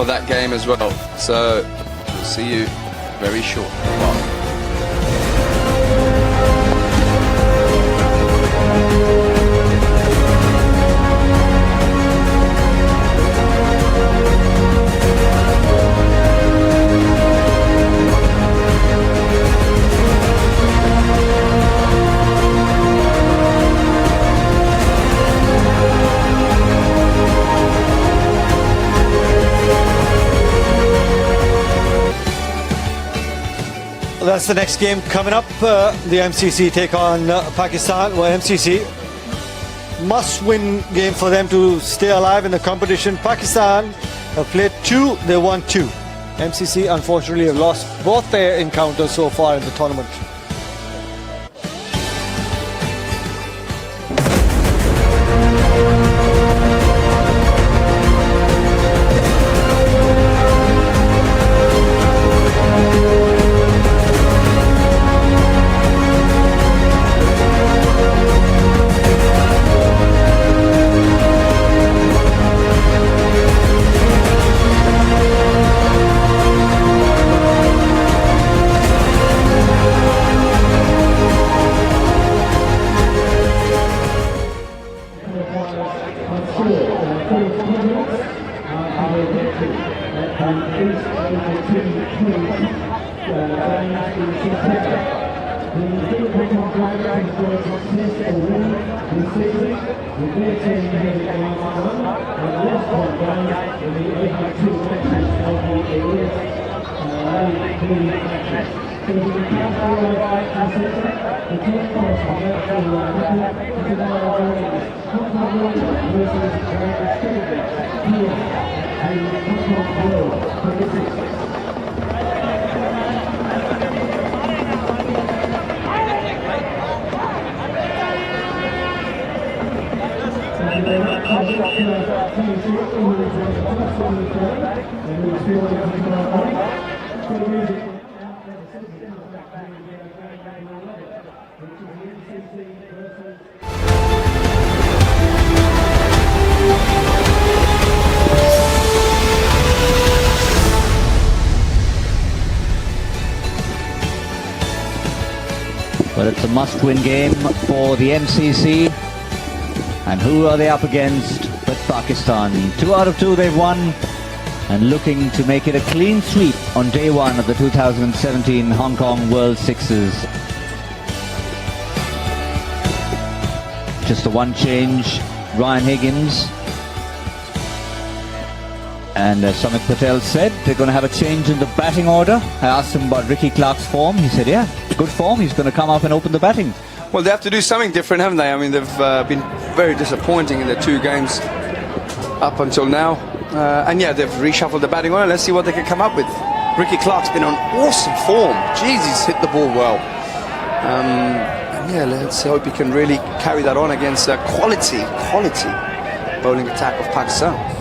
for that game as well. So we'll see you very shortly. Bye. That's the next game coming up. The MCC take on Pakistan. Well, MCC must-win game for them to stay alive in the competition. Pakistan have played 2, they won 2. MCC unfortunately have lost both their encounters so far in the tournament. Well, it's a must-win game for the MCC. And who are they up against but Pakistan? 2 out of 2 they've won, and looking to make it a clean sweep on day 1 of the 2017 Hong Kong World Sixes. Just the one change, Ryan Higgins. And as Samit Patel said, they're going to have a change in the batting order. I asked him about Ricky Clark's form. He said, yeah, good form. He's going to come up and open the batting. Well, they have to do something different, haven't they? I mean, they've been very disappointing in the 2 games up until now. And yeah, they've reshuffled the batting order. Let's see what they can come up with. Ricky Clark's been on awesome form. Jeez, he's hit the ball well. And yeah, let's hope he can really carry that on against a quality bowling attack of Pakistan.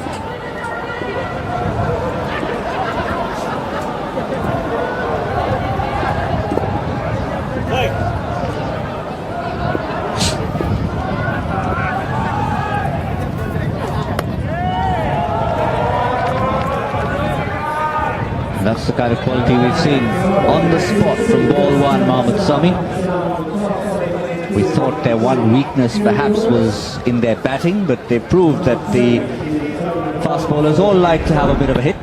That's the kind of quality we've seen on the spot from ball 1, Mohammad Sami. We thought their one weakness perhaps was in their batting, but they proved that the fast bowlers all like to have a bit of a hit.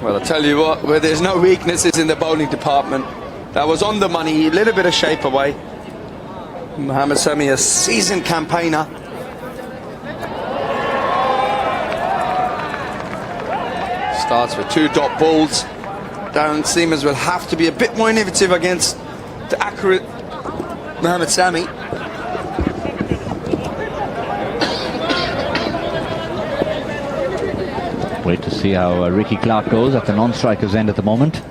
Well, I tell you what, where there's no weaknesses in the bowling department. That was on the money, a little bit of shape away. Mohammad Sami, a seasoned campaigner. Starts with 2 dot balls. Darren Seamers will have to be a bit more innovative against the accurate Mohammad Sami. Wait to see how Ricky Clark goes at the non-striker's end at the moment.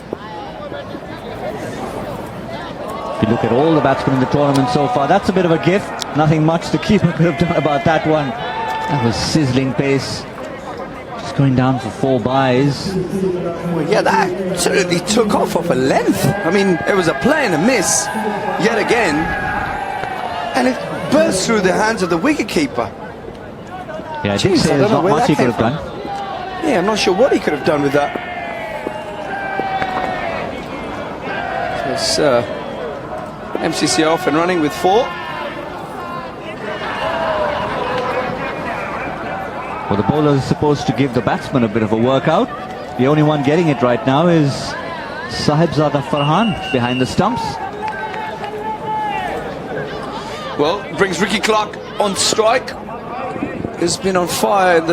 If you look at all the batsmen in the tournament so far, that's a bit of a gift. Nothing much the keeper could have done about that one. That was sizzling pace. Just going down for 4 byes. Well, yeah, that absolutely took off a length. I mean, it was a play and a miss yet again, and it burst through the hands of the wicketkeeper. Yeah, I did say there's not much he could have done. Yeah, I'm not sure what he could have done with that. So it's MCC off and running with 4. Well, the bowler is supposed to give the batsman a bit of a workout. The only one getting it right now is Sahibzada Farhan behind the stumps. Well, brings Ricky Clark on strike. He's been on fire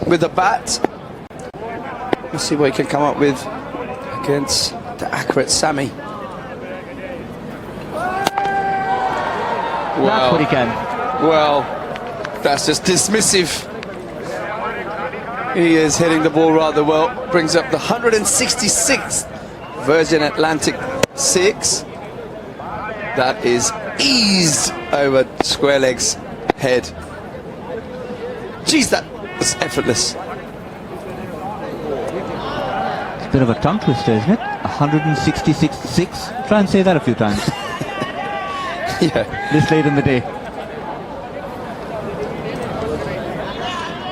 with the bat. Let's see what he can come up with against the accurate Sammy. That's what he can. Well, that's just dismissive. He is hitting the ball rather well. Brings up the 166th Virgin Atlantic 6. That is eased over square legs head. Geez, that was effortless. It's a bit of a tongue twister, isn't it? 166.6. Try and say that a few times. Yeah. This late in the day.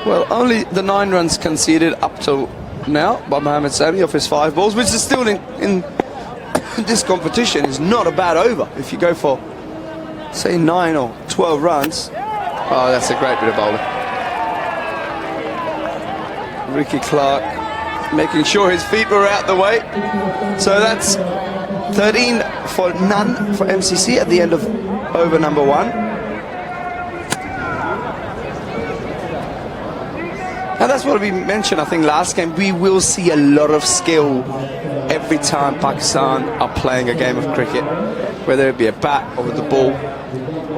Well, only the 9 runs conceded up till now by Mohamed Sami off his 5 balls, which is still in this competition is not a bad over. If you go for, say, 9 or 12 runs, oh, that's a great bit of bowling. Ricky Clark making sure his feet were out the way. So that's 13 for none for MCC at the end of over number 1. And that's what we mentioned, I think, last game. We will see a lot of skill every time Pakistan are playing a game of cricket, whether it be a bat or with the ball.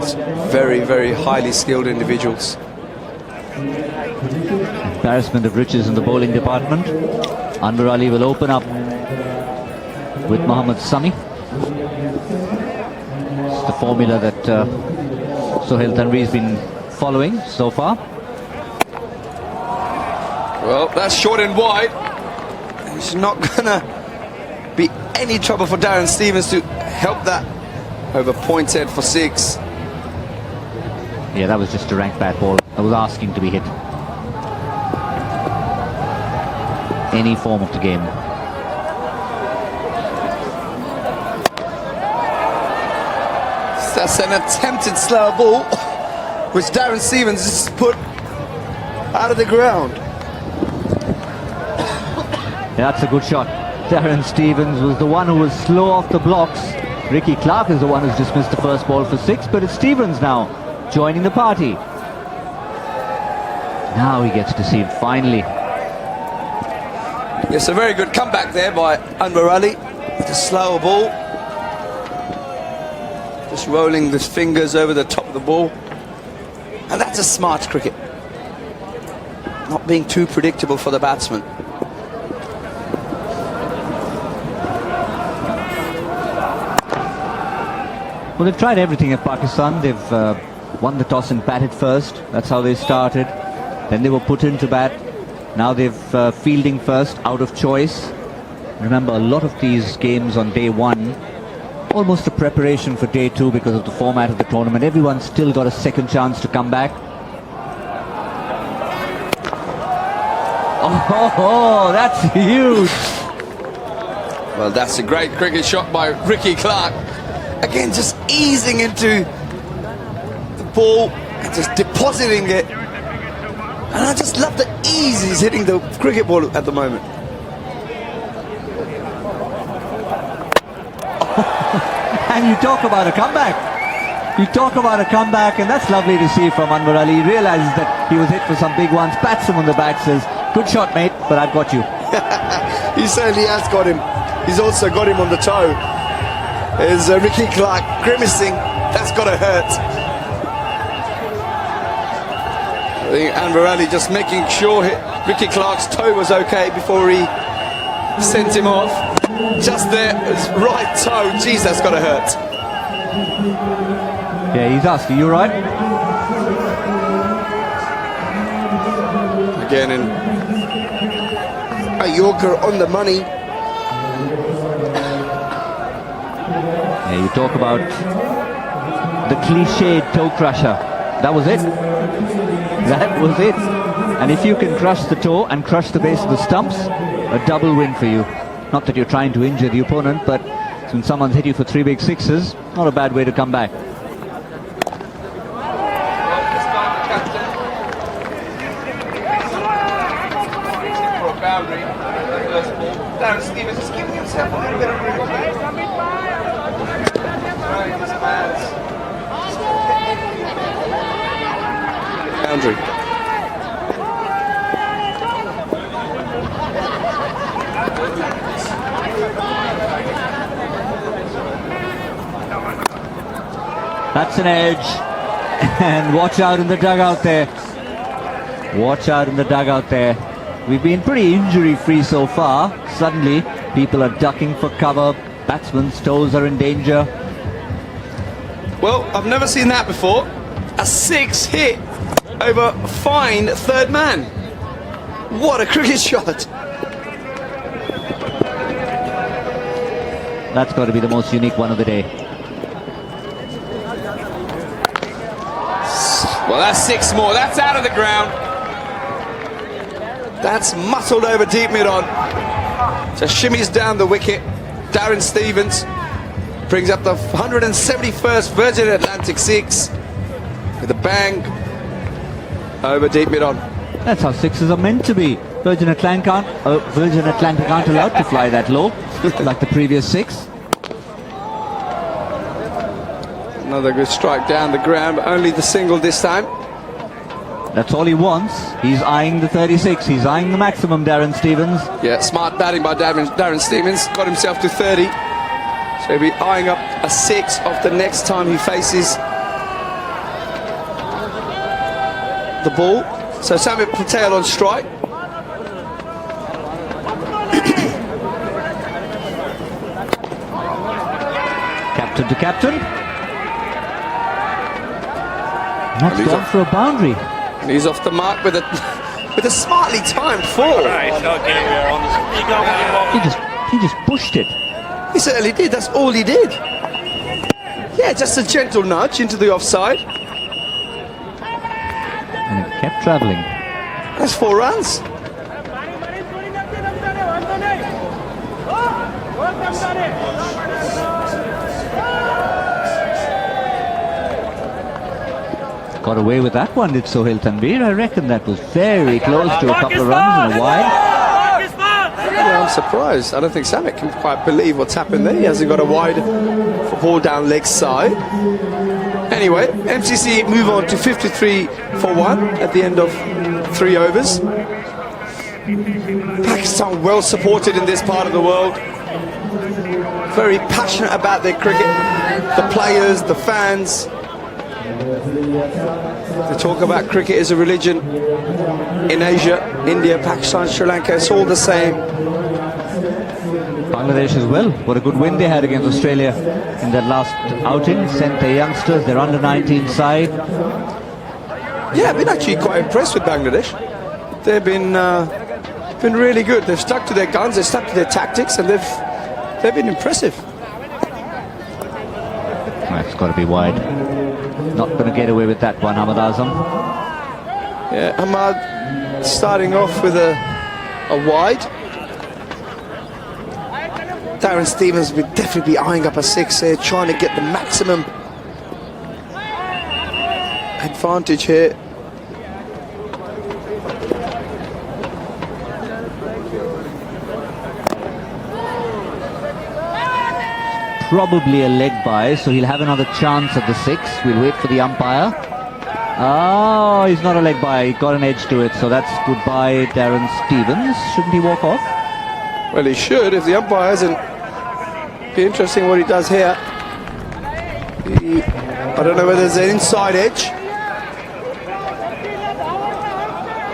It's very, very highly skilled individuals. Embarrassment of riches in the bowling department. Anwar Ali will open up with Mohammad Sami. It's the formula that Sohail Tanvi has been following so far. Well, that's short and wide. It's not gonna be any trouble for Darren Stevens to help that over point head for 6. Yeah, that was just a rank bat ball. I was asking to be hit. Any form of the game. That's an attempted slow ball, which Darren Stevens has put out of the ground. Yeah, that's a good shot. Darren Stevens was the one who was slow off the blocks. Ricky Clark is the one who's dismissed the first ball for 6, but it's Stevens now joining the party. Now he gets to see it finally. Yes, a very good comeback there by Anwar Ali. The slower ball. Just rolling his fingers over the top of the ball. And that's a smart cricket. Not being too predictable for the batsman. Well, they've tried everything at Pakistan. They've won the toss and batted first. That's how they started. Then they were put into bat. Now they've fielding first, out of choice. Remember, a lot of these games on day 1, almost a preparation for day 2 because of the format of the tournament. Everyone's still got a second chance to come back. Oh, that's huge. Well, that's a great cricket shot by Ricky Clark. Again, just easing into the ball and just depositing it. And I just love the ease he's hitting the cricket ball at the moment. And you talk about a comeback. You talk about a comeback, and that's lovely to see from Anwar Ali. He realizes that he was hit for some big ones, pats him on the back, says, good shot, mate, but I've got you. He certainly has got him. He's also got him on the toe. There's Ricky Clark grimacing. That's got to hurt. I think Anwar Ali just making sure Ricky Clark's toe was okay before he sent him off. Just there, his right toe. Geez, that's got to hurt. Yeah, he's asking, you right? Again, in a Yorker on the money. Yeah, you talk about the cliched toe crusher. That was it. That was it. And if you can crush the toe and crush the base of the stumps, a double win for you. Not that you're trying to injure the opponent, but when someone's hit you for 3 big sixes, not a bad way to come back. Darren Stevens is giving himself a little bit of room. Boundary. That's an edge. And watch out in the dugout there. Watch out in the dugout there. We've been pretty injury-free so far. Suddenly, people are ducking for cover. Batsmen's toes are in danger. Well, I've never seen that before. A 6 hit over fine third man. What a cricket shot. That's got to be the most unique one of the day. Well, that's 6 more. That's out of the ground. That's muscled over deep mid-on. So shimmies down the wicket. Darren Stevens brings up the 171st Virgin Atlantic 6 with a bang over deep mid-on. That's how sixes are meant to be. Virgin Atlantic aren't allowed to fly that low, like the previous 6. Another good strike down the ground, but only the single this time. That's all he wants. He's eyeing the 36. He's eyeing the maximum, Darren Stevens. Yeah, smart batting by Darren Stevens. Got himself to 30. So he'll be eyeing up a 6 off the next time he faces the ball. So Samit Patel on strike. Captain to captain. And that's gone for a boundary. And he's off the mark with a smartly timed 4. He just pushed it. He certainly did. That's all he did. Yeah, just a gentle nudge into the offside. And it kept travelling. That's 4 runs. Got away with that one, did Sohail Tanveer. I reckon that was very close to a couple of runs and a wide. Yeah, I'm surprised. I don't think Samit can quite believe what's happened there. He hasn't got a wide ball down leg side. Anyway, MCC move on to 53 for 1 at the end of 3 overs. Pakistan well supported in this part of the world. Very passionate about their cricket. The players, the fans. They talk about cricket as a religion in Asia, India, Pakistan, Sri Lanka. It's all the same. Bangladesh as well. What a good win they had against Australia in their last outing. Sent their youngsters, their under-19 side. Yeah, I've been actually quite impressed with Bangladesh. They've been really good. They've stuck to their guns, they've stuck to their tactics, and they've been impressive. That's got to be wide. Not going to get away with that one, Ahmad Azam. Yeah, Ahmad starting off with a wide. Darren Stevens would definitely be eyeing up a 6 here, trying to get the maximum advantage here. Probably a leg by, so he'll have another chance at the 6. We'll wait for the umpire. Oh, he's not a leg by. He got an edge to it, so that's goodbye, Darren Stevens. Shouldn't he walk off? Well, he should, if the umpire hasn't. Be interesting what he does here. I don't know whether there's an inside edge.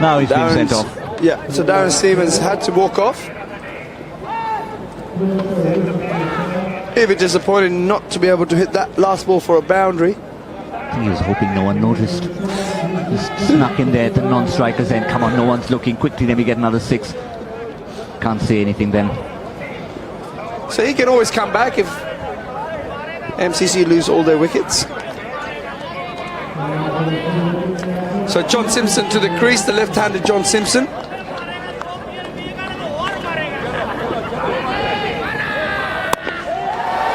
Now he's been sent off. Yeah, so Darren Stevens had to walk off. A bit disappointed not to be able to hit that last ball for a boundary. I think he was hoping no one noticed. Just snuck in there at the non-striker's end. Come on, no one's looking. Quickly, then we get another 6. Can't say anything then. So he can always come back if MCC lose all their wickets. So John Simpson to the crease, the left-handed John Simpson.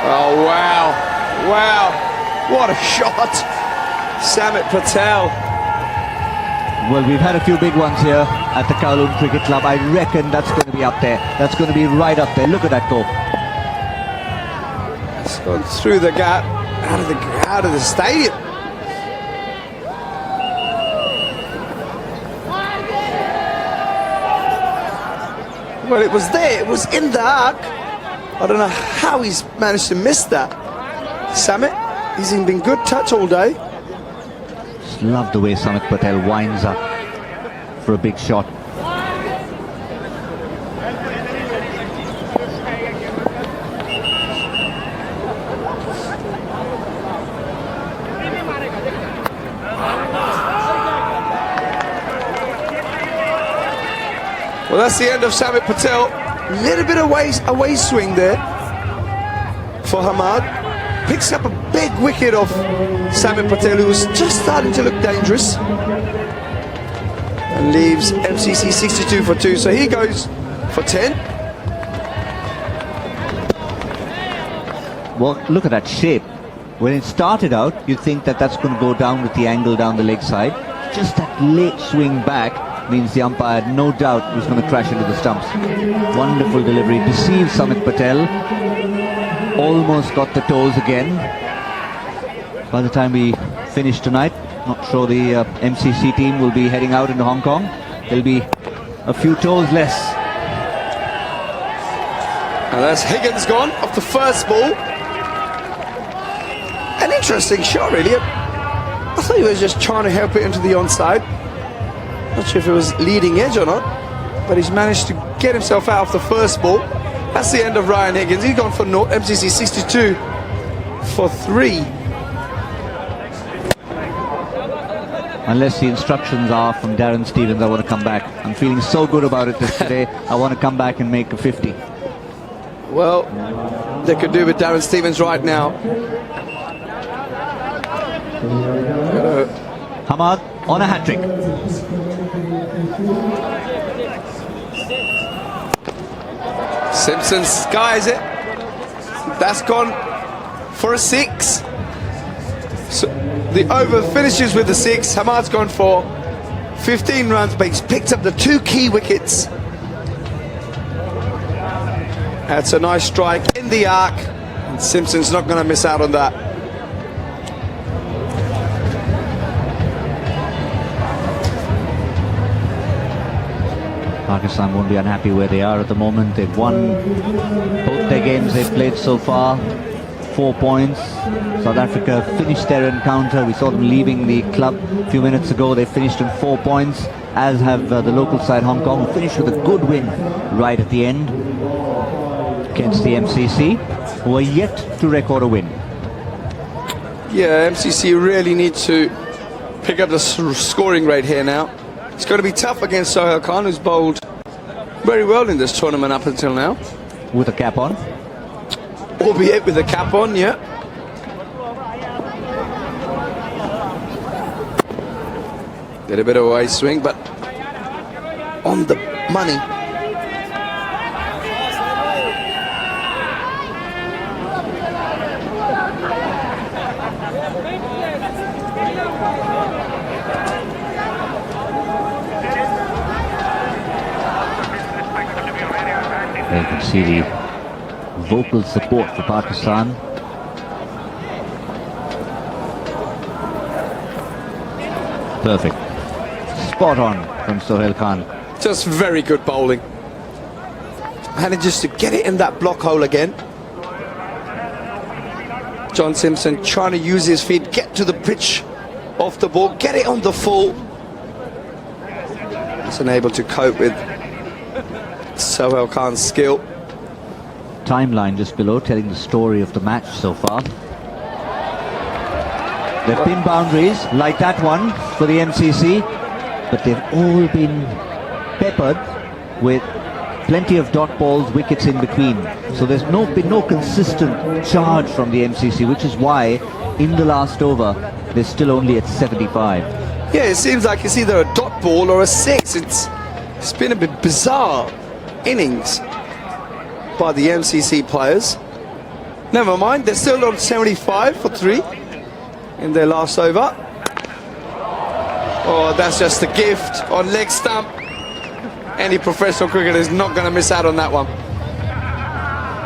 Oh, wow. Wow. What a shot. Samit Patel. Well, we've had a few big ones here at the Kowloon Cricket Club. I reckon that's going to be up there. That's going to be right up there. Look at that go. It's gone through the gap, out of the stadium. Well, it was there. It was in the arc. I don't know how he's managed to miss that. Samit, he's been good touch all day. Just love the way Samit Patel winds up for a big shot. Well, that's the end of Samit Patel. Little bit of away swing there for Hamad. Picks up a big wicket of Samit Patel, who was just starting to look dangerous. And leaves MCC 62 for 2. So he goes for 10. Well, look at that shape. When it started out, you'd think that that's going to go down with the angle down the leg side. Just that late swing back means the umpire had no doubt was going to crash into the stumps. Wonderful delivery. Deceived Samit Patel. Almost got the toes again. By the time we finish tonight, not sure the MCC team will be heading out into Hong Kong. There'll be a few toes less. And that's Higgins gone off the first ball. An interesting shot, really. I thought he was just trying to help it into the onside. Not sure if it was leading edge or not, but he's managed to get himself out of the first ball. That's the end of Ryan Higgins. He's gone for MCC 62 for 3. Unless the instructions are from Darren Stevens, I want to come back. I'm feeling so good about it today. I want to come back and make a 50. Well, they could do with Darren Stevens right now. Hamad on a hat-trick. Simpson skies it. That's gone for a 6. So the over finishes with the 6. Hamad's gone for 15 runs, but he's picked up the 2 key wickets. That's a nice strike in the arc, and Simpson's not going to miss out on that. Pakistan won't be unhappy where they are at the moment. They've won both their games they've played so far. 4 points. South Africa finished their encounter. We saw them leaving the club a few minutes ago. They finished on 4 points, as have the local side Hong Kong, who finished with a good win right at the end against the MCC, who are yet to record a win. Yeah, MCC really need to pick up the scoring rate here now. It's going to be tough against Sohail Khan, who's bowled very well in this tournament up until now. With a cap on. Albeit with a cap on, yeah. Did a bit of a wide swing, but on the money. You can see the vocal support for Pakistan. Perfect. Spot on from Sohail Khan. Just very good bowling. Manages to get it in that block hole again. John Simpson trying to use his feet, get to the pitch of the ball, get it on the full. He's unable to cope with Sohail Khan's skill. Timeline just below telling the story of the match so far. They've been boundaries like that one for the MCC, but they've all been peppered with plenty of dot balls, wickets in between. So there's been no consistent charge from the MCC, which is why in the last over They're still only at 75. Yeah, it seems like it's either a dot ball or a six. It's been a bit bizarre innings by the MCC players. Never mind, they're still on 75 for 3 in their last over. Oh, that's just a gift on leg stump. Any professional cricketer is not going to miss out on that one.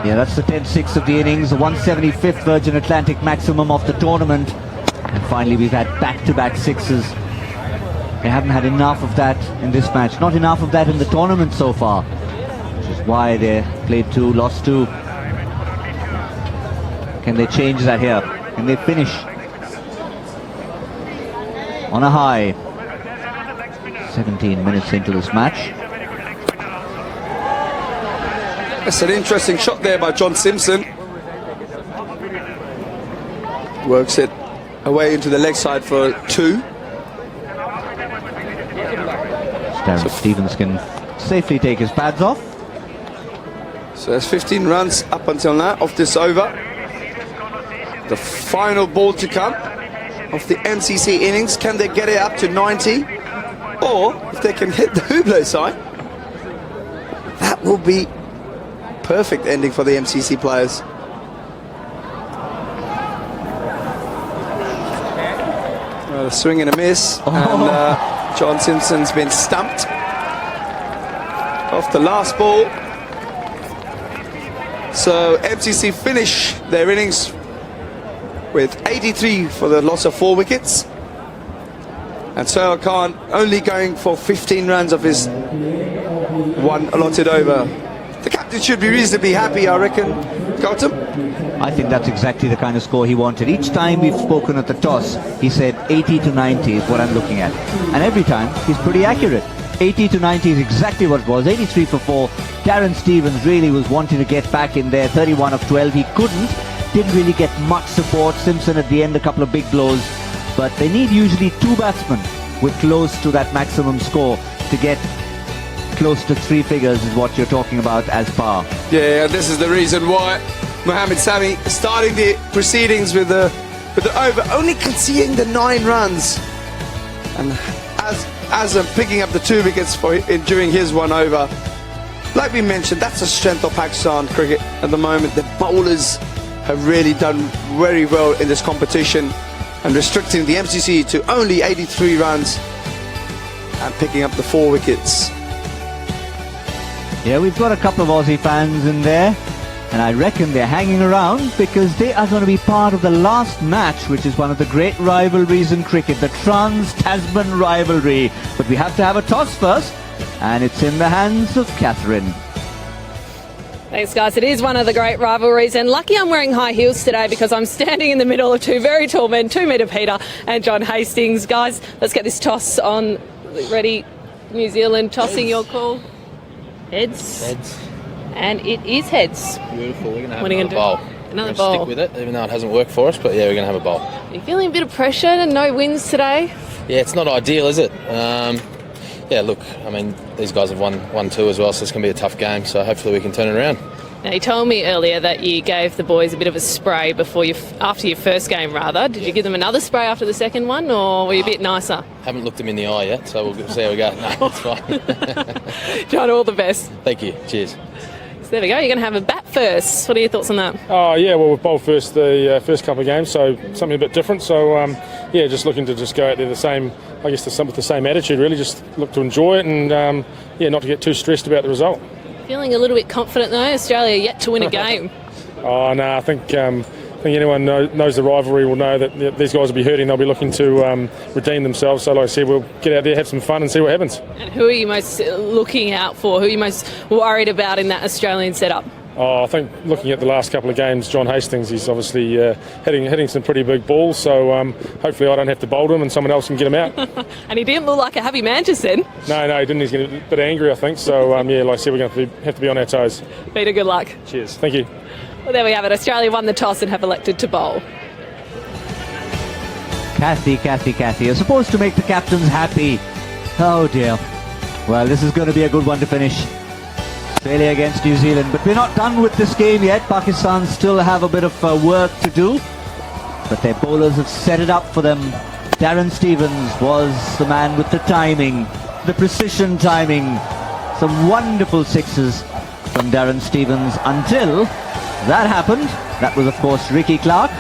Yeah, that's the 10-6 of the innings, the 175th Virgin Atlantic maximum of the tournament. And finally, we've had back-to-back sixes. They haven't had enough of that in this match, not enough of that in the tournament so far, which is why they played 2, lost 2. Can they change that here? Can they finish on a high? 17 minutes into this match. That's an interesting shot there by John Simpson. Works it away into the leg side for 2. Darren Stevens can safely take his pads off. So there's 15 runs up until now off this over. The final ball to come of the MCC innings. Can they get it up to 90? Or if they can hit the Hublot side, that will be perfect ending for the MCC players. A swing and a miss, and John Simpson's been stumped off the last ball. So MCC finish their innings with 83 for the loss of 4 wickets. And Sohail Khan only going for 15 runs of his one allotted over. The captain should be reasonably happy, I reckon, Gautam. I think that's exactly the kind of score he wanted. Each time we've spoken at the toss, he said 80 to 90 is what I'm looking at. And every time, he's pretty accurate. 80 to 90 is exactly what it was. 83 for 4. Darren Stevens really was wanting to get back in there. 31 of 12. He couldn't. Didn't really get much support. Simpson at the end, a couple of big blows. But they need usually 2 batsmen with close to that maximum score to get close to 3 figures is what you're talking about as par. Yeah, this is the reason why Mohamed Sami starting the proceedings with the over, only conceding the 9 runs. And as I'm picking up the 2 wickets during his one over, like we mentioned, that's the strength of Pakistan cricket at the moment. The bowlers have really done very well in this competition, and restricting the MCC to only 83 runs and picking up the 4 wickets. Yeah, we've got a couple of Aussie fans in there, and I reckon they're hanging around because they are going to be part of the last match, which is one of the great rivalries in cricket, the Trans-Tasman rivalry. But we have to have a toss first, and it's in the hands of Catherine. Thanks, guys. It is one of the great rivalries, and lucky I'm wearing high heels today because I'm standing in the middle of 2 very tall men, 2 metre Peter and John Hastings. Guys, let's get this toss on. Ready? New Zealand tossing. Your call. Heads. Heads. And it is heads. Beautiful. We're going to have What are you another gonna bowl. do? Another We're bowl. stick with it, even though it hasn't worked for us, but yeah, we're going to have a bowl. Are you feeling a bit of pressure and no wins today? Yeah, it's not ideal, is it? Yeah, look, I mean, these guys have won 2 as well, so it's going to be a tough game, so hopefully we can turn it around. Now, you told me earlier that you gave the boys a bit of a spray after your first game, rather. Did you give them another spray after the second one, or were you a bit nicer? Haven't looked them in the eye yet, so we'll see how we go. No, it's fine. John, all the best. Thank you. Cheers. So there we go. You're going to have a bat first. What are your thoughts on that? Yeah, well, we've bowled first the first couple of games, so something a bit different. So, yeah, just looking to just go out there with the same attitude, really. Just look to enjoy it and, yeah, not to get too stressed about the result. Feeling a little bit confident, though? Australia yet to win a game. Oh, no, I think anyone knows the rivalry will know that these guys will be hurting. They'll be looking to redeem themselves. So, like I said, we'll get out there, have some fun and see what happens. And who are you most looking out for? Who are you most worried about in that Australian setup? Oh, I think looking at the last couple of games, John Hastings, he's obviously hitting some pretty big balls. So hopefully I don't have to bowl him and someone else can get him out. And he didn't look like a happy man just then. No, he didn't. He's getting a bit angry, I think. So, yeah, like I said, we're going to have to be on our toes. Peter, good luck. Cheers. Thank you. Well, there we have it. Australia won the toss and have elected to bowl. Kathy. You're supposed to make the captains happy. Oh, dear. Well, this is going to be a good one to finish. Australia against New Zealand. But we're not done with this game yet. Pakistan still have a bit of work to do. but their bowlers have set it up for them. Darren Stevens was the man with the timing, the precision timing. Some wonderful sixes from Darren Stevens until that happened. That was, of course, Ricky Clark.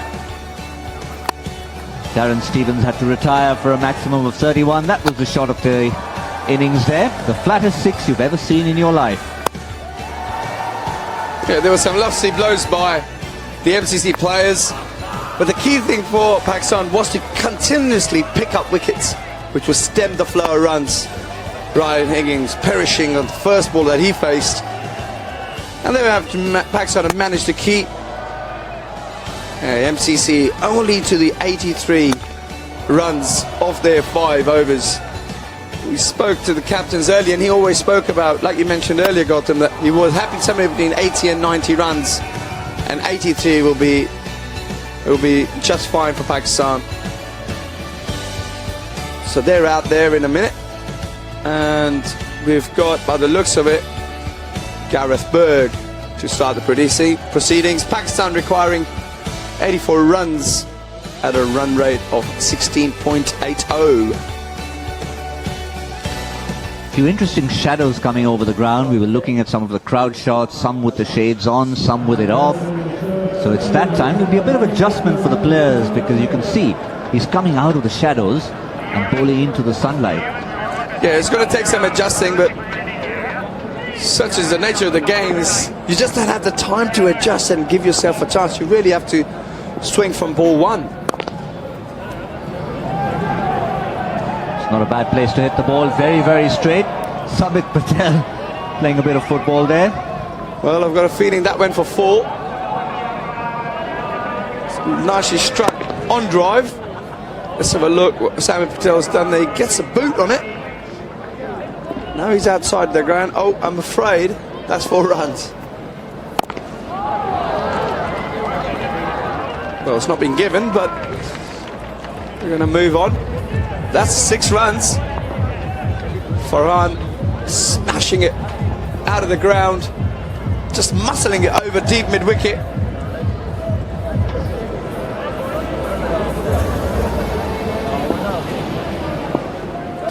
Darren Stevens had to retire for a maximum of 31. That was the shot of the innings there. The flattest six you've ever seen in your life. Yeah, there were some lofty blows by the MCC players, but the key thing for Pakistan was to continuously pick up wickets, which was stem the flow of runs. Ryan Higgins perishing on the first ball that he faced, and they have to Pakistan have managed to keep MCC only to the 83 runs of their 5 overs. We spoke to the captains earlier, and he always spoke about, like you mentioned earlier, Gautam, that he was happy somewhere between 80 and 90 runs, and 83 will be just fine for Pakistan. So they're out there in a minute, and we've got, by the looks of it, Gareth Berg to start the proceedings. Pakistan requiring 84 runs at a run rate of 16.80. Few interesting shadows coming over the ground. We were looking at some of the crowd shots, some with the shades on, some with it off. So it's that time. There'll be a bit of adjustment for the players, because you can see he's coming out of the shadows and bowling into the sunlight. Yeah, it's going to take some adjusting, but such is the nature of the game, you just don't have the time to adjust and give yourself a chance. You really have to swing from ball 1. It's not a bad place to hit the ball. Very, very straight. Samit Patel playing a bit of football there. Well, I've got a feeling that went for 4. Nicely struck on drive. Let's have a look what Samit Patel's done there. He gets a boot on it. Now he's outside the ground. Oh, I'm afraid that's 4 runs. Well, it's not been given, but we're going to move on. That's 6 runs. Farhan smashing it out of the ground, just muscling it over deep mid-wicket.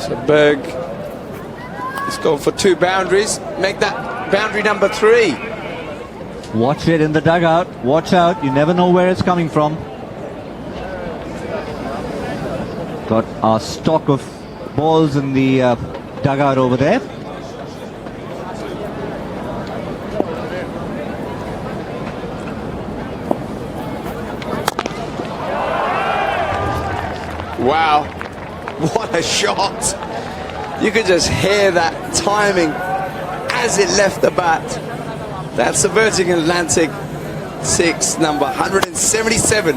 So Berg has gone for 2 boundaries. Make that boundary number 3. Watch it in the dugout. Watch out. You never know where it's coming from. Got our stock of balls in the dugout over there. Wow, what a shot. You could just hear that timing as it left the bat. That's the Virgin Atlantic 6, number 177.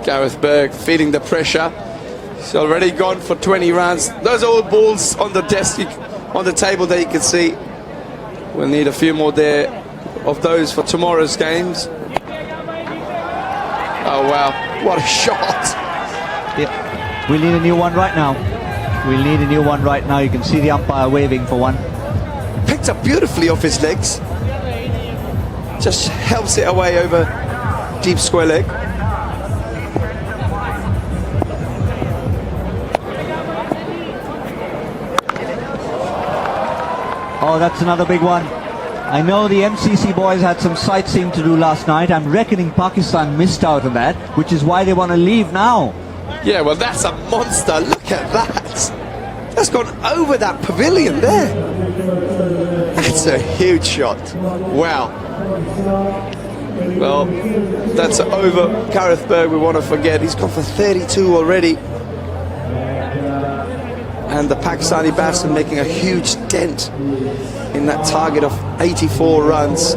Gareth Berg feeling the pressure. He's already gone for 20 runs. Those are all balls on the desk, on the table that you can see. We'll need a few more there of those for tomorrow's games. Oh wow, what a shot. Yep. We'll need a new one right now. We'll need a new one right now. You can see the umpire waving for one. Picked up beautifully off his legs. Just helps it away over deep square leg. Oh, that's another big one. I know the MCC boys had some sightseeing to do last night. I'm reckoning Pakistan missed out on that, which is why they want to leave now. Yeah, well, that's a monster. Look at that. That's gone over that pavilion there. That's a huge shot. Wow. Well, that's over Gareth Berg. We want to forget. He's gone for 32 already. And the Pakistani batsman making a huge dent in that target of 84 runs.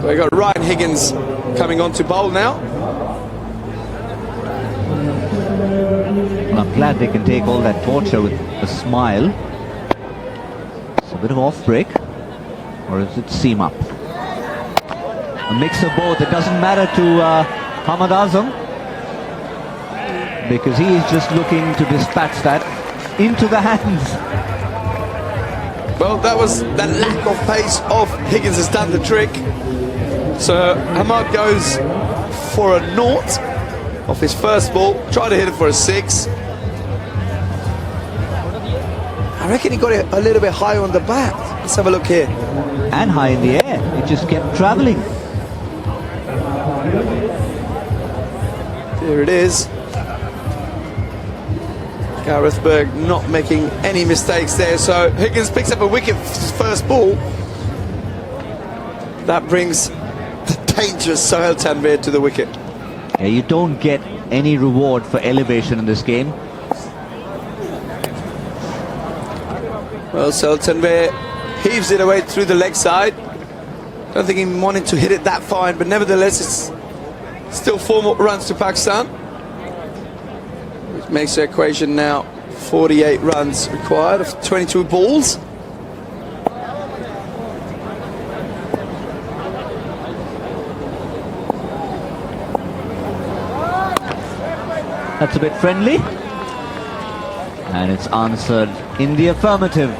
We've got Ryan Higgins coming on to bowl now. Well, I'm glad they can take all that torture with a smile. It's a bit of off break, or is it seam up? A mix of both. It doesn't matter to Hamad Azam, because he is just looking to dispatch that into the hands Well, that lack of pace of Higgins has done the trick. So Hamad goes for a 0 off his first ball, tried to hit it for a 6. I reckon he got it a little bit high on the bat. Let's have a look here. And high in the air. It just kept travelling. There it is. Gareth Berg not making any mistakes there. So Higgins picks up a wicket for his first ball. That brings the dangerous Sohail Tanvir to the wicket. Yeah, you don't get any reward for elevation in this game. Well, Sohail Tanvir heaves it away through the leg side. Don't think he wanted to hit it that fine, but nevertheless it's still 4 more runs to Pakistan, which makes the equation now 48 runs required of 22 balls. That's a bit friendly. And it's answered in the affirmative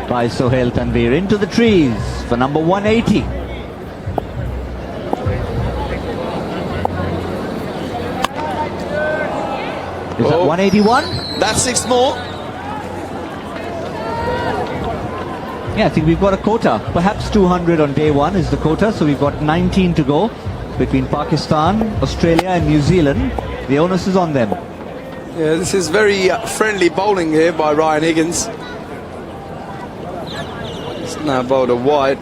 by Sohail Tanvir into the trees for number 180. Is that 181? That's 6 more. Yeah, I think we've got a quota. Perhaps 200 on day 1 is the quota, so we've got 19 to go between Pakistan, Australia and New Zealand. The onus is on them. Yeah, this is very friendly bowling here by Ryan Higgins. It's now bowled a wide.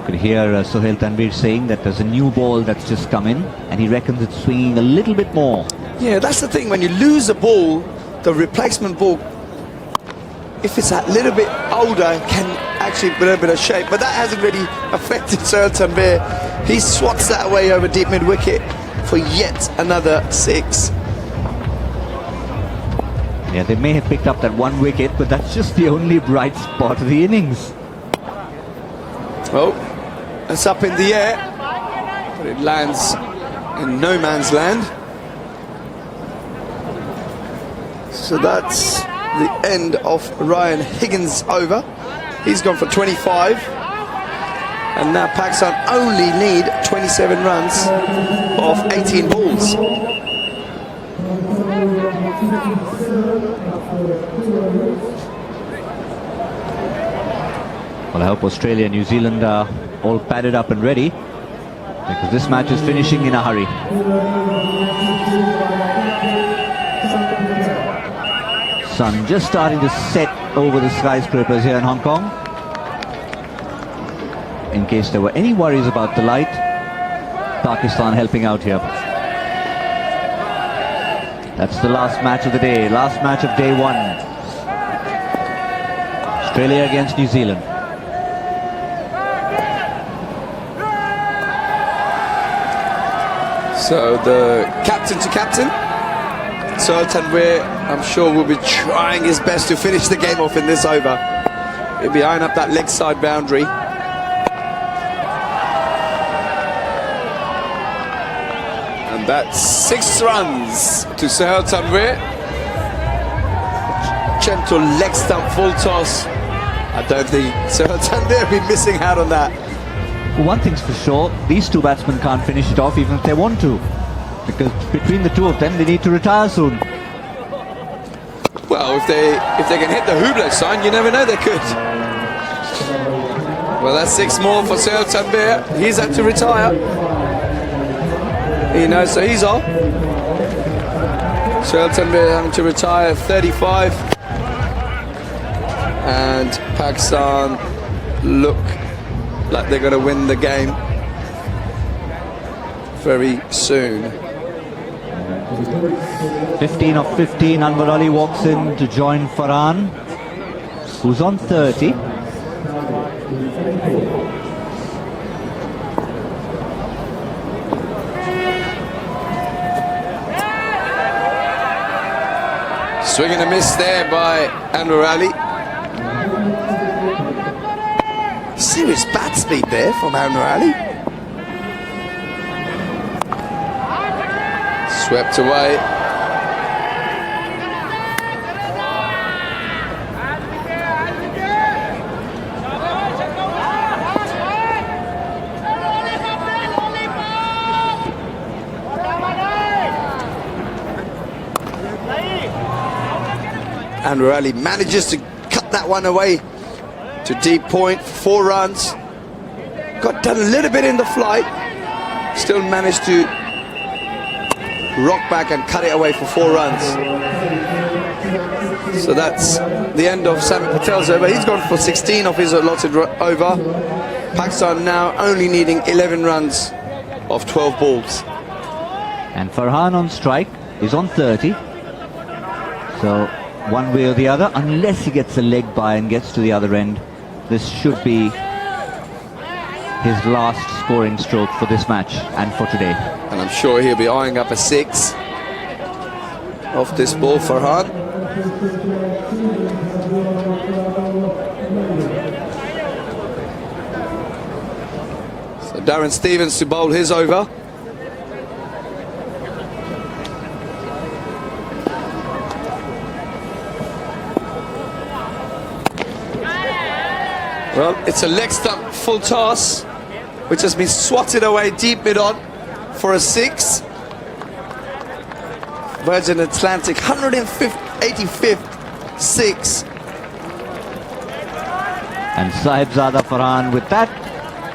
Could hear Sohail Tanvir saying that there's a new ball that's just come in and he reckons it's swinging a little bit more. Yeah, that's the thing. When you lose a ball, the replacement ball, if it's a little bit older, can actually put a bit of shape. But that hasn't really affected Sohail Tanvir. He swats that away over deep mid-wicket for yet another 6. Yeah, they may have picked up that 1 wicket, but that's just the only bright spot of the innings. Oh, it's up in the air, but it lands in no man's land. So that's the end of Ryan Higgins' over. He's gone for 25. And now Pakistan only need 27 runs off 18 balls. Well, I hope Australia and New Zealand are all padded up and ready, because this match is finishing in a hurry. Sun just starting to set over the skyscrapers here in Hong Kong. In case there were any worries about the light, Pakistan helping out here. That's the last match of the day, last match of day 1. Australia against New Zealand. So the captain to captain, Sohail Tanvir, I'm sure will be trying his best to finish the game off in this over. He'll be eyeing up that leg side boundary. And that's 6 runs to Sohail Tanvir. Gentle leg stump full toss. I don't think Sohail Tanvir will be missing out on that. Well, one thing's for sure, these 2 batsmen can't finish it off even if they want to, because between the 2 of them they need to retire soon. Well, if they can hit the Hublot sign, you never know, they could. Well, that's 6 more for Sohail Tanvir. He's had to retire. You know, so he's off. Sohail Tanvir having to retire 35. And Pakistan look like they're going to win the game very soon. 15 of 15, Anwar Ali walks in to join Farhan, who's on 30. Swing and a miss there by Anwar Ali. Serious bat speed there from Anwar Ali. Swept away. Anwar Ali manages to cut that one away to deep point, 4 runs. Got done a little bit in the flight, still managed to rock back and cut it away for 4 runs. So that's the end of Sami Patel's over. He's gone for 16 of his allotted over. Pakistan now only needing 11 runs of 12 balls. And Farhan on strike is on 30. So one way or the other, unless he gets a leg by and gets to the other end, this should be his last scoring stroke for this match and for today. And I'm sure he'll be eyeing up a 6 off this ball, Farhan. So Darren Stevens to bowl his over. Well, it's a leg stump full toss, which has been swatted away deep mid-on for a 6. Virgin Atlantic, 185th 6. And Sahibzada Farhan with that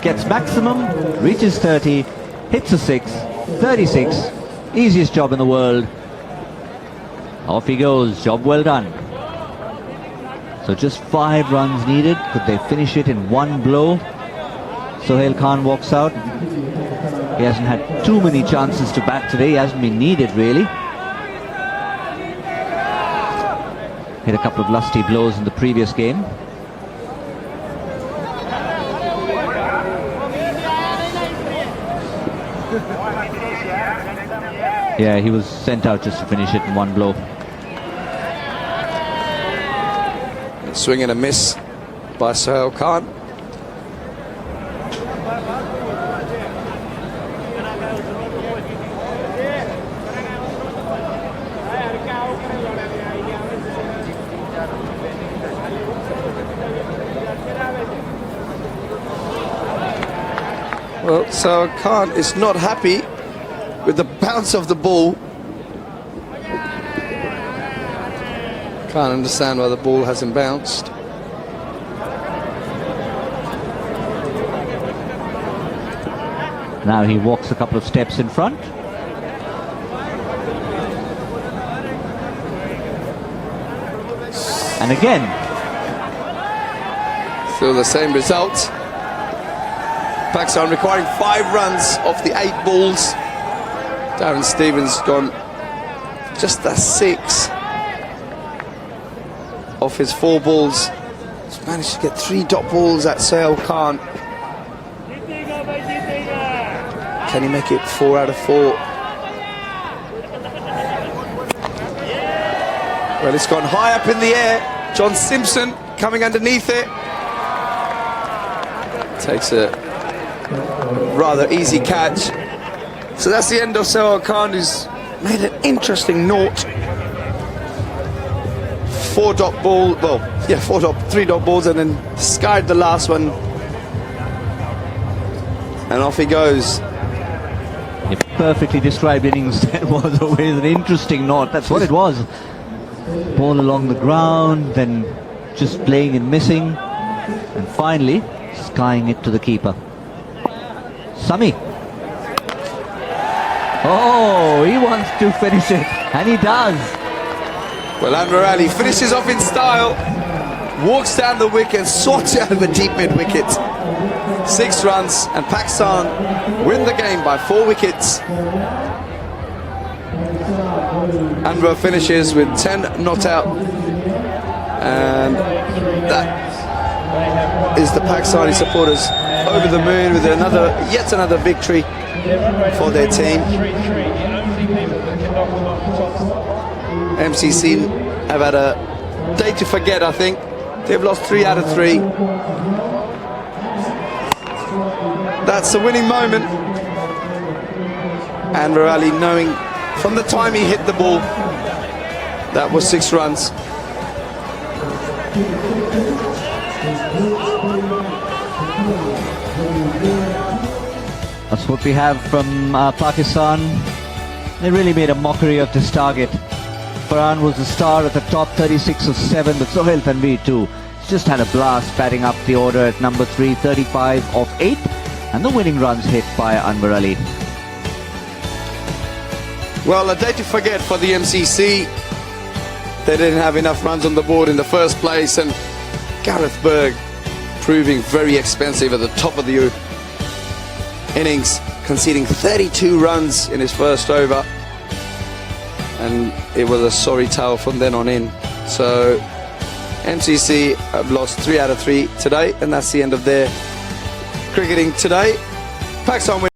gets maximum, reaches 30, hits a 6, 36, easiest job in the world. Off he goes, job well done. So just 5 runs needed. Could they finish it in one blow? Sohail Khan walks out. He hasn't had too many chances to bat today. He hasn't been needed really. Hit a couple of lusty blows in the previous game. Yeah, he was sent out just to finish it in one blow. Swing and a miss by Sohail Khan. Well, Sohail Khan is not happy with the bounce of the ball. Can't understand why the ball hasn't bounced. Now he walks a couple of steps in front. And again. Still the same result. Pakistan requiring 5 runs off the 8 balls. Darren Stevens gone just a 6 off his 4 balls. He's managed to get 3 dot balls at Sohail Khan. Can he make it 4 out of 4? Well, it's gone high up in the air. John Simpson coming underneath it. Takes a rather easy catch. So that's the end of Sohail Khan, who's made an interesting naught. 4 dot ball, well, yeah, 3 dot balls, and then skied the last one. And off he goes. A perfectly described innings. That was always an interesting knot. That's what it was. Ball along the ground, then just playing and missing, and finally skying it to the keeper. Sami. Oh, he wants to finish it, and he does. Well, Anwar Ali finishes off in style, walks down the wicket, swats it over deep mid-wicket. 6 runs, and Pakistan win the game by 4 wickets. Anwar finishes with 10 not out, and that is the Pakistani supporters over the moon with yet another victory for their team. MCC have had a day to forget, I think. They've lost 3 out of 3. That's the winning moment. Anwar Ali knowing from the time he hit the ball, that was 6 runs. That's what we have from Pakistan. They really made a mockery of this target. Farhan was the star at the top, 36 of 7, but Sohail Tanveer too. He's just had a blast batting up the order at number 3, 35 of 8, and the winning runs hit by Anwar Ali. Well, a day to forget for the MCC. They didn't have enough runs on the board in the first place, and Gareth Berg proving very expensive at the top of the innings, conceding 32 runs in his first over, and it was a sorry tale from then on in. So MCC have lost 3 out of 3 today, and that's the end of their cricketing today. Pakistan win.